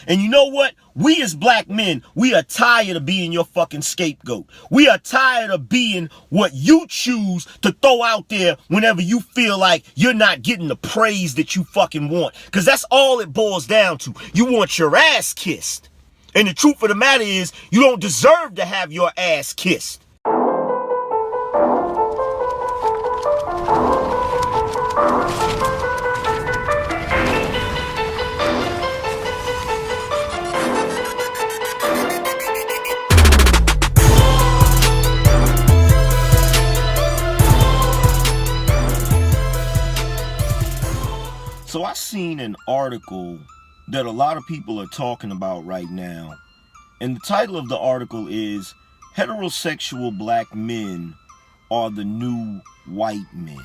And you know what? We as black men, we are tired of being your fucking scapegoat. We are tired of being what you choose to throw out there whenever you feel like you're not getting the praise that you fucking want. Because that's all it boils down to. You want your ass kissed. And the truth of the matter is, you don't deserve to have your ass kissed. So I seen an article that a lot of people are talking about right now. And the title of the article is Heterosexual Black Men Are the New White Men.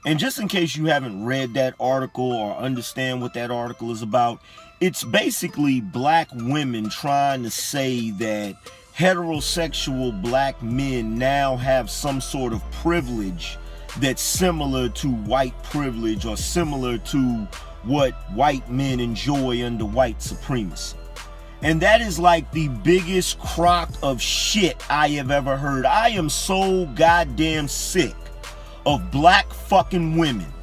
And just in case you haven't read that article or understand what that article is about, it's basically black women trying to say that heterosexual black men now have some sort of privilege that's similar to white privilege or similar to what white men enjoy under white supremacy. And that is like the biggest crock of shit I have ever heard. I am so goddamn sick of black fucking women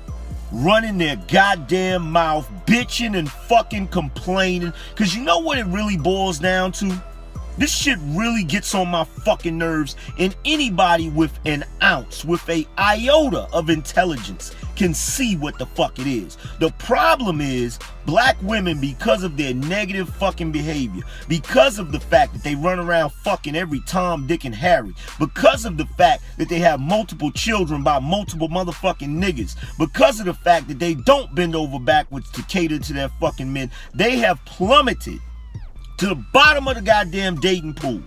running their goddamn mouth, bitching and fucking complaining. Because you know what it really boils down to? This shit really gets on my fucking nerves, and anybody with an ounce, with a iota of intelligence can see what the fuck it is. The problem is, black women, because of their negative fucking behavior, because of the fact that they run around fucking every Tom, Dick, and Harry, because of the fact that they have multiple children by multiple motherfucking niggas, because of the fact that they don't bend over backwards to cater to their fucking men, they have plummeted to the bottom of the goddamn dating pool.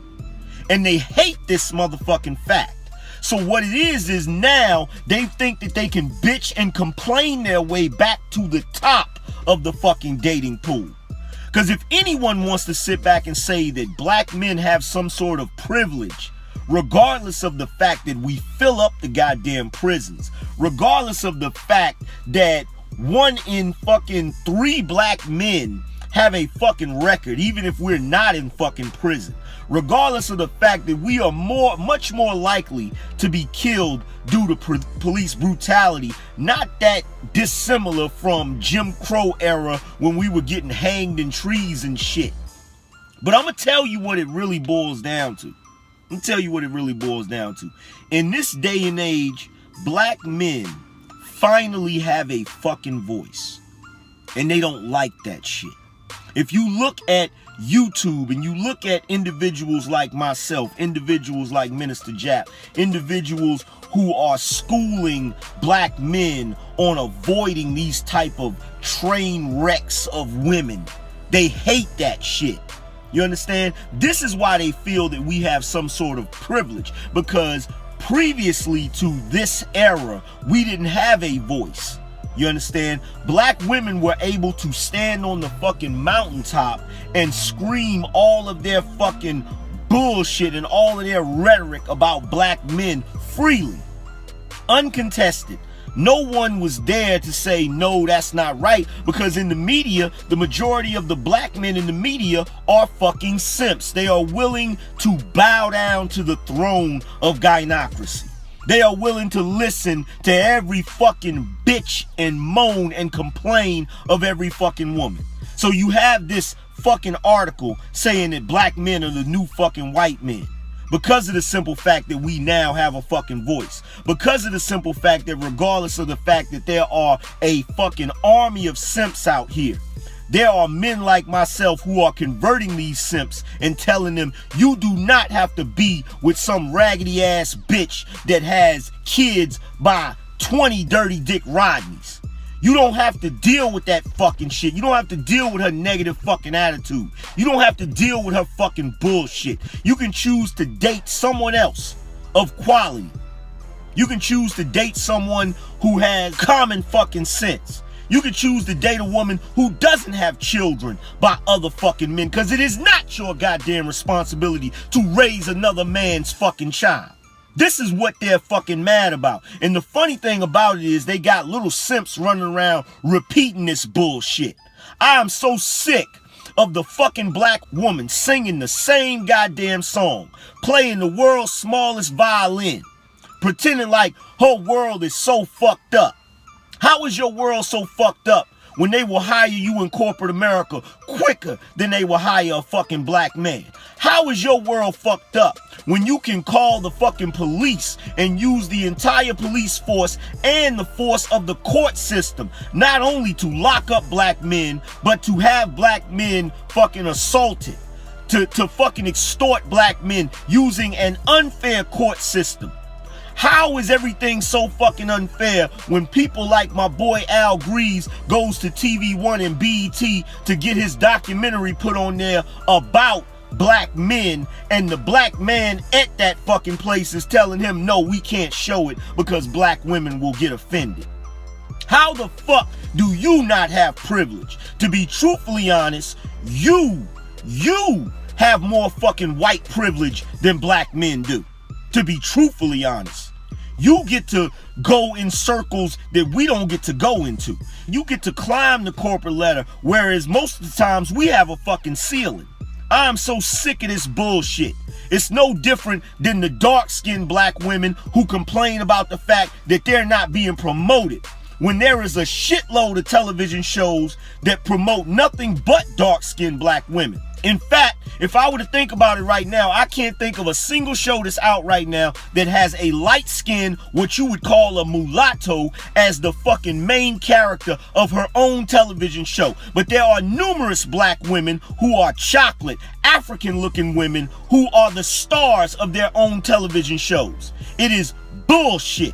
And they hate this motherfucking fact. So what it is now they think that they can bitch and complain their way back to the top of the fucking dating pool. Because if anyone wants to sit back and say that black men have some sort of privilege, regardless of the fact that we fill up the goddamn prisons, regardless of the fact that 1 in fucking 3 black men have a fucking record, even if we're not in fucking prison, regardless of the fact that we are much more likely to be killed due to police brutality, not that dissimilar from Jim Crow era when we were getting hanged in trees and shit. But I'm gonna tell you what it really boils down to. In this day and age, black men finally have a fucking voice, and they don't like that shit. If you look at YouTube and you look at individuals like myself, individuals like Minister Jap, individuals who are schooling black men on avoiding these type of train wrecks of women, they hate that shit. You understand? This is why they feel that we have some sort of privilege, because previously to this era, we didn't have a voice. You understand? Black women were able to stand on the fucking mountaintop and scream all of their fucking bullshit and all of their rhetoric about black men freely, uncontested. No one was there to say, no, that's not right, because in the media, the majority of the black men in the media are fucking simps. They are willing to bow down to the throne of gynocracy. They are willing to listen to every fucking bitch and moan and complain of every fucking woman. So you have this fucking article saying that black men are the new fucking white men, because of the simple fact that we now have a fucking voice. Because of the simple fact that regardless of the fact that there are a fucking army of simps out here, there are men like myself who are converting these simps and telling them, you do not have to be with some raggedy ass bitch that has kids by 20 dirty dick Rodneys. You don't have to deal with that fucking shit. You don't have to deal with her negative fucking attitude. You don't have to deal with her fucking bullshit. You can choose to date someone else of quality. You can choose to date someone who has common fucking sense. You can choose to date a woman who doesn't have children by other fucking men, because it is not your goddamn responsibility to raise another man's fucking child. This is what they're fucking mad about. And the funny thing about it is they got little simps running around repeating this bullshit. I am so sick of the fucking black woman singing the same goddamn song, playing the world's smallest violin, pretending like her world is so fucked up. How is your world so fucked up when they will hire you in corporate America quicker than they will hire a fucking black man? How is your world fucked up when you can call the fucking police and use the entire police force and the force of the court system, not only to lock up black men, but to have black men fucking assaulted, to fucking extort black men using an unfair court system? How is everything so fucking unfair when people like my boy Al Greaves goes to TV1 and BET to get his documentary put on there about black men, and the black man at that fucking place is telling him, no, we can't show it because black women will get offended? How the fuck do you not have privilege? To be truthfully honest, you have more fucking white privilege than black men do. To be truthfully honest, you get to go in circles that we don't get to go into. You get to climb the corporate ladder, whereas most of the times we have a fucking ceiling. I'm so sick of this bullshit. It's no different than the dark-skinned black women who complain about the fact that they're not being promoted, when there is a shitload of television shows that promote nothing but dark-skinned black women. In fact, if I were to think about it right now, I can't think of a single show that's out right now that has a light skin, what you would call a mulatto, as the fucking main character of her own television show. But there are numerous black women who are chocolate, African-looking women who are the stars of their own television shows. It is bullshit.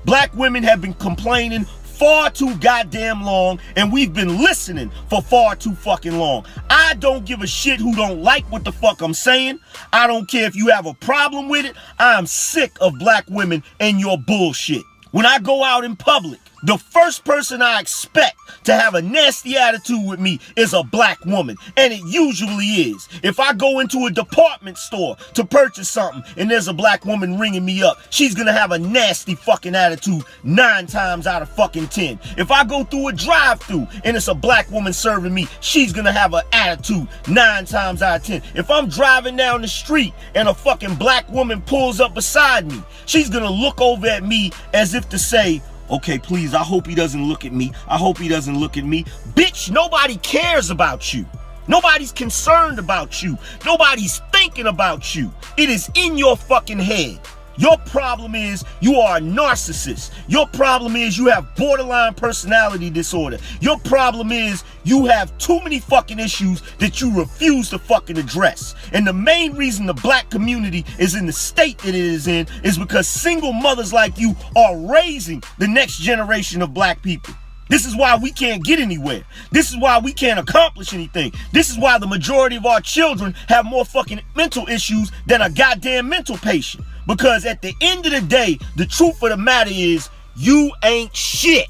Black women have been complaining far too goddamn long, and we've been listening for far too fucking long. I don't give a shit who don't like what the fuck I'm saying. I don't care if you have a problem with it. I'm sick of black women and your bullshit. When I go out in public, the first person I expect to have a nasty attitude with me is a black woman. And it usually is. If I go into a department store to purchase something and there's a black woman ringing me up, she's gonna have a nasty fucking attitude 9 times out of fucking 10. If I go through a drive-thru and it's a black woman serving me, she's gonna have an attitude 9 times out of 10. If I'm driving down the street and a fucking black woman pulls up beside me, she's gonna look over at me as if to say, okay, please, I hope he doesn't look at me. I hope he doesn't look at me. Bitch, nobody cares about you. Nobody's concerned about you. Nobody's thinking about you. It is in your fucking head. Your problem is you are a narcissist. Your problem is you have borderline personality disorder. Your problem is you have too many fucking issues that you refuse to fucking address. And the main reason the black community is in the state that it is in is because single mothers like you are raising the next generation of black people. This is why we can't get anywhere. This is why we can't accomplish anything. This is why the majority of our children have more fucking mental issues than a goddamn mental patient. Because at the end of the day, the truth of the matter is you ain't shit.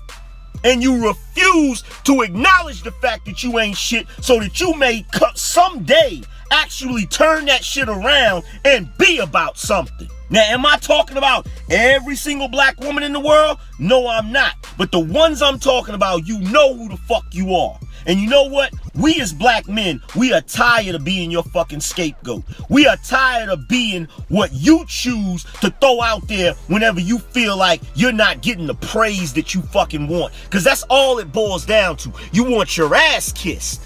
And you refuse to acknowledge the fact that you ain't shit so that you may someday actually turn that shit around and be about something. Now, am I talking about every single black woman in the world? No, I'm not. But the ones I'm talking about, you know who the fuck you are. And you know what? We as black men, we are tired of being your fucking scapegoat. We are tired of being what you choose to throw out there whenever you feel like you're not getting the praise that you fucking want. Because that's all it boils down to. You want your ass kissed.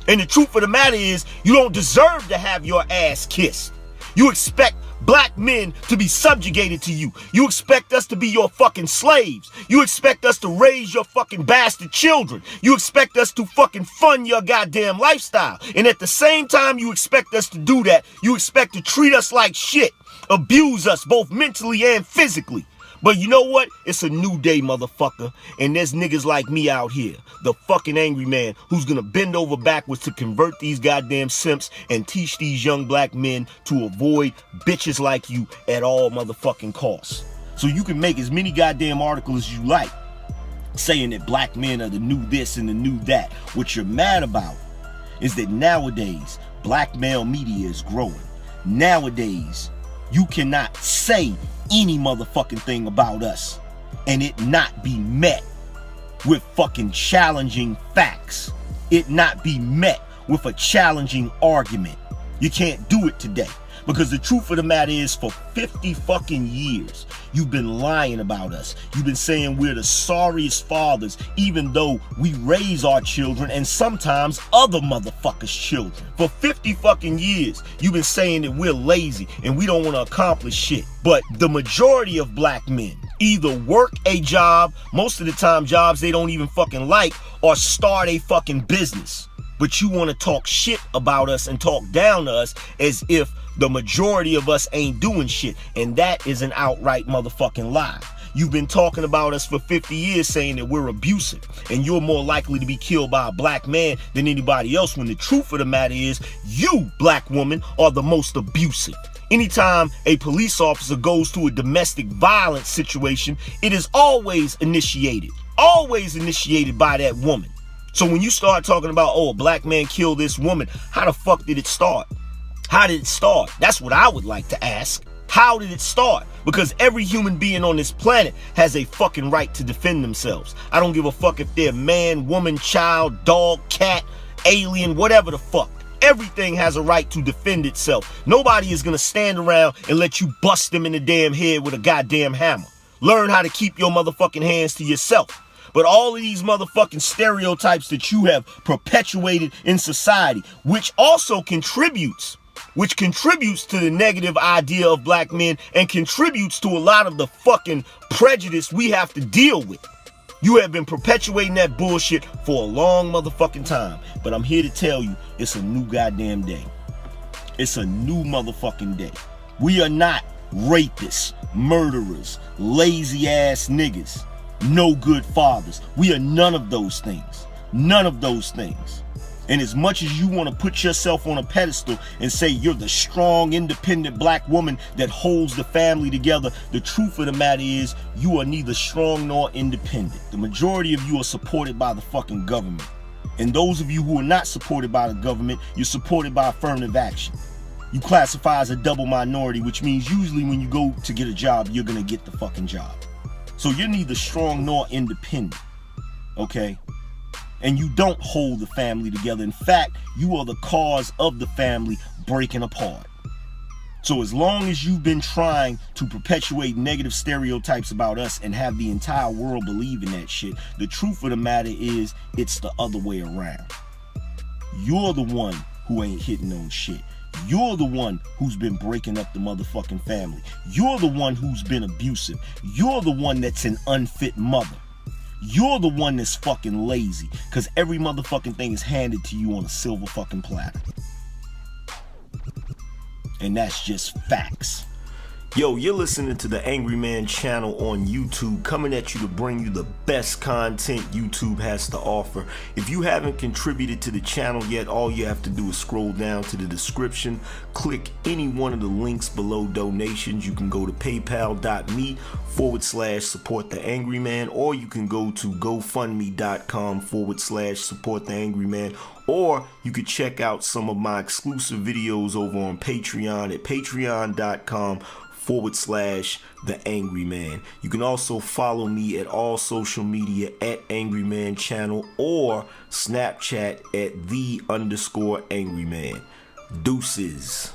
And the truth of the matter is, you don't deserve to have your ass kissed. You expect black men to be subjugated to you. You expect us to be your fucking slaves. You expect us to raise your fucking bastard children. You expect us to fucking fund your goddamn lifestyle. And at the same time you expect us to do that, you expect to treat us like shit, abuse us both mentally and physically. But you know what? It's a new day, motherfucker. And there's niggas like me out here, the fucking angry man, who's gonna bend over backwards to convert these goddamn simps and teach these young black men to avoid bitches like you at all motherfucking costs. So you can make as many goddamn articles as you like, saying that black men are the new this and the new that. What you're mad about is that nowadays, black male media is growing. Nowadays, you cannot say any motherfucking thing about us and it not be met with fucking challenging facts. It not be met with a challenging argument. You can't do it today. Because the truth of the matter is, for 50 fucking years, you've been lying about us. You've been saying we're the sorriest fathers, even though we raise our children and sometimes other motherfuckers' children. For 50 fucking years, you've been saying that we're lazy and we don't want to accomplish shit. But the majority of black men either work a job, most of the time jobs they don't even fucking like, or start a fucking business. But you want to talk shit about us and talk down to us as if the majority of us ain't doing shit. And that is an outright motherfucking lie. You've been talking about us for 50 years saying that we're abusive and you're more likely to be killed by a black man than anybody else, when the truth of the matter is you, black woman, are the most abusive. Anytime a police officer goes to a domestic violence situation, it is always initiated by that woman. So when you start talking about, oh, a black man killed this woman, how the fuck did it start? How did it start? That's what I would like to ask. How did it start? Because every human being on this planet has a fucking right to defend themselves. I don't give a fuck if they're man, woman, child, dog, cat, alien, whatever the fuck. Everything has a right to defend itself. Nobody is gonna stand around and let you bust them in the damn head with a goddamn hammer. Learn how to keep your motherfucking hands to yourself. But all of these motherfucking stereotypes that you have perpetuated in society, which also contributes to the negative idea of black men and contributes to a lot of the fucking prejudice we have to deal with. You have been perpetuating that bullshit for a long motherfucking time. But I'm here to tell you, it's a new goddamn day. It's a new motherfucking day. We are not rapists, murderers, lazy ass niggas, no good fathers. We are none of those things. None of those things. And as much as you want to put yourself on a pedestal and say you're the strong, independent black woman that holds the family together, the truth of the matter is you are neither strong nor independent. The majority of you are supported by the fucking government. And those of you who are not supported by the government, you're supported by affirmative action. You classify as a double minority, which means usually when you go to get a job, you're going to get the fucking job. So you're neither strong nor independent, okay? And you don't hold the family together. In fact, you are the cause of the family breaking apart. So as long as you've been trying to perpetuate negative stereotypes about us and have the entire world believe in that shit, the truth of the matter is it's the other way around. You're the one who ain't hitting on shit. You're the one who's been breaking up the motherfucking family. You're the one who's been abusive. You're the one that's an unfit mother. You're the one that's fucking lazy, because every motherfucking thing is handed to you on a silver fucking platter. And that's just facts. Yo, you're listening to the Angry Man channel on YouTube, coming at you to bring you the best content YouTube has to offer. If you haven't contributed to the channel yet, all you have to do is scroll down to the description, click any one of the links below donations. You can go to paypal.me/support the Angry Man, or you can go to gofundme.com/support the Angry Man, or you could check out some of my exclusive videos over on Patreon at patreon.com/the Angry Man. You can also follow me at all social media at Angry Man Channel, or Snapchat at @the_Angry Man. Deuces.